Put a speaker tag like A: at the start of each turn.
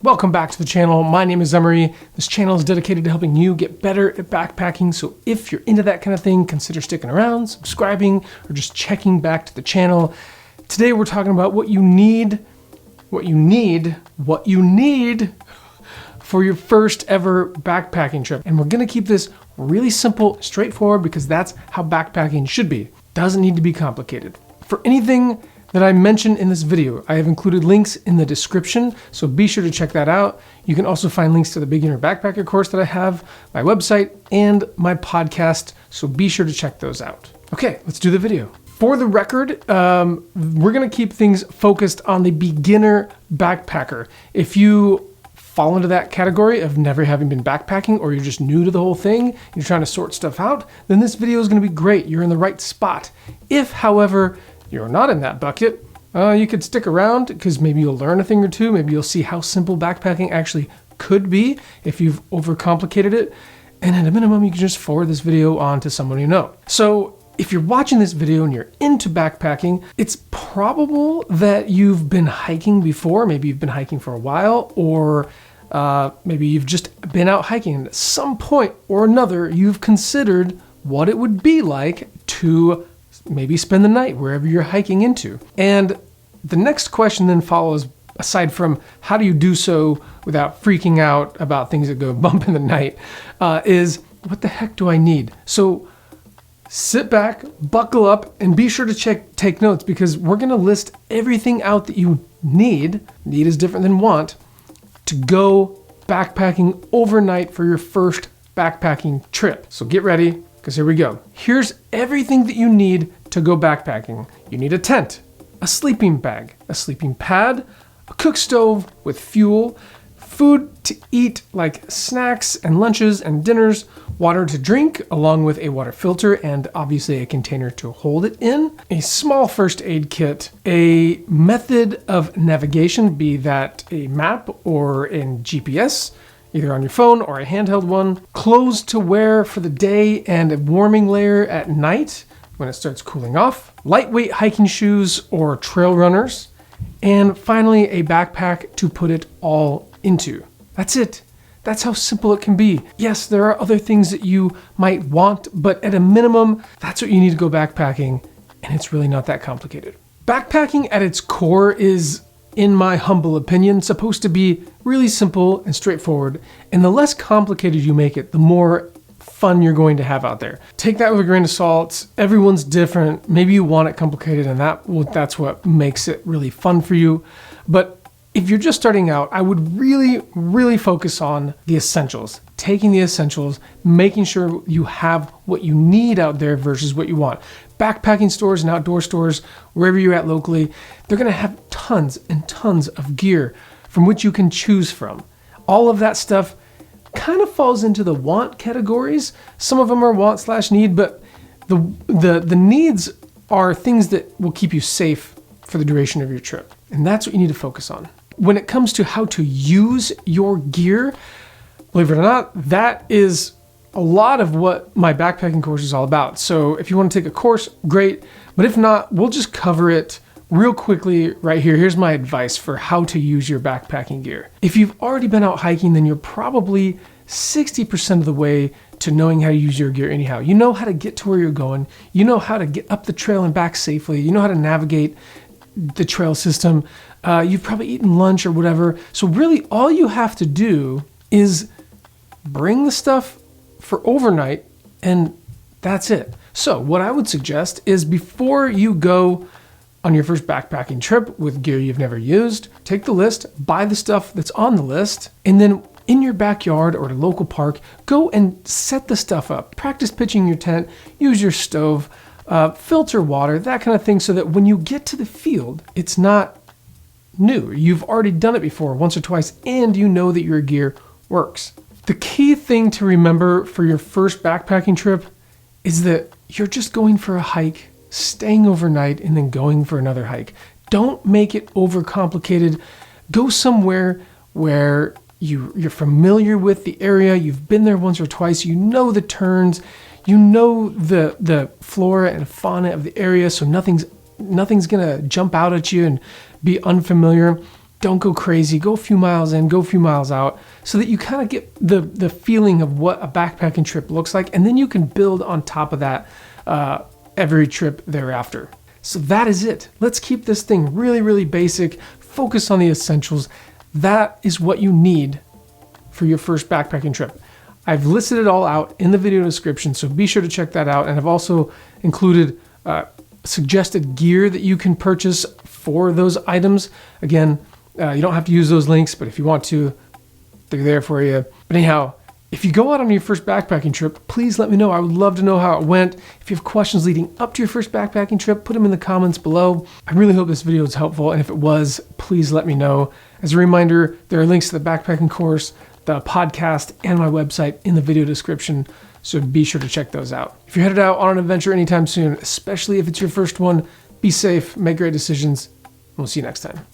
A: Welcome back to the channel. My name is Emory. This channel is dedicated to helping you get better at backpacking. So if you're into that kind of thing, consider sticking around, subscribing, or just checking back to the channel. Today we're talking about what you need for your first ever backpacking trip. And we're gonna keep this really simple, straightforward, because that's how backpacking should be. Doesn't need to be complicated. For anything that I mentioned in this video, I have included links in the description, so be sure to check that out. You can also find links to the Beginner Backpacker course that I have, my website, and my podcast, so be sure to check those out. Okay, let's do the video. For the record, we're gonna keep things focused on the beginner backpacker. If you fall into that category of never having been backpacking, or you're just new to the whole thing, you're trying to sort stuff out, then this video is gonna be great. You're in the right spot. If, however, you're not in that bucket, you could stick around because maybe you'll learn a thing or two. Maybe you'll see how simple backpacking actually could be if you've overcomplicated it. And at a minimum, you can just forward this video on to someone you know. So if you're watching this video and you're into backpacking, it's probable that you've been hiking before. Maybe you've been hiking for a while, or maybe you've just been out hiking. And at some point or another, you've considered what it would be like to maybe spend the night wherever you're hiking into. And the next question then follows, aside from how do you do so without freaking out about things that go bump in the night, is what the heck do I need? So sit back, buckle up, and be sure to take notes, because we're gonna list everything out that you need. Need is different than want, to go backpacking overnight for your first backpacking trip. So get ready, because here we go. Here's everything that you need to go backpacking. You need a tent, a sleeping bag, a sleeping pad, a cook stove with fuel, food to eat like snacks and lunches and dinners, water to drink along with a water filter and obviously a container to hold it in, a small first aid kit, a method of navigation, be that a map or in GPS, either on your phone or a handheld one, clothes to wear for the day and a warming layer at night when it starts cooling off, lightweight hiking shoes or trail runners, and finally a backpack to put it all into. That's it. That's how simple it can be. Yes, there are other things that you might want, but at a minimum, that's what you need to go backpacking, and it's really not that complicated. Backpacking at its core is, in my humble opinion, supposed to be really simple and straightforward, and the less complicated you make it, the more fun you're going to have out there. Take that with a grain of salt. Everyone's different. Maybe you want it complicated, and that's what makes it really fun for you. But if you're just starting out, I would really focus on the essentials. Taking the essentials, making sure you have what you need out there versus what you want. Backpacking stores and outdoor stores, wherever you're at locally, they're gonna have tons and tons of gear from which you can choose from. All of that stuff kind of falls into the want categories. Some of them are want/need, but the needs are things that will keep you safe for the duration of your trip. And that's what you need to focus on. When it comes to how to use your gear, believe it or not, that is a lot of what my backpacking course is all about. So if you want to take a course, great. But if not, we'll just cover it real quickly right here. Here's my advice for how to use your backpacking gear. If you've already been out hiking, then you're probably 60% of the way to knowing how to use your gear anyhow. You know how to get to where you're going. You know how to get up the trail and back safely. You know how to navigate the trail system. You've probably eaten lunch or whatever. So really all you have to do is bring the stuff for overnight, and that's it. So what I would suggest is, before you go on your first backpacking trip with gear you've never used, take the list, buy the stuff that's on the list, and then in your backyard or at a local park, go and set the stuff up. Practice pitching your tent, use your stove, filter water, that kind of thing, so that when you get to the field, it's not new. You've already done it before once or twice, and you know that your gear works. The key thing to remember for your first backpacking trip is that you're just going for a hike, staying overnight, and then going for another hike. Don't make it overcomplicated. Go somewhere where you're familiar with the area, you've been there once or twice, you know the turns, you know the flora and fauna of the area, so nothing's gonna jump out at you and be unfamiliar. Don't go crazy. Go a few miles in, go a few miles out, so that you kind of get the feeling of what a backpacking trip looks like, and then you can build on top of that every trip thereafter. So that is it. Let's keep this thing really, really basic. Focus on the essentials. That is what you need for your first backpacking trip. I've listed it all out in the video description, so be sure to check that out. And I've also included suggested gear that you can purchase for those items. Again, you don't have to use those links, but if you want to, they're there for you. But anyhow, if you go out on your first backpacking trip, please let me know. I would love to know how it went. If you have questions leading up to your first backpacking trip, put them in the comments below. I really hope this video was helpful, and if it was, please let me know. As a reminder, there are links to the backpacking course, the podcast, and my website in the video description, so be sure to check those out. If you're headed out on an adventure anytime soon, especially if it's your first one, be safe, make great decisions, and we'll see you next time.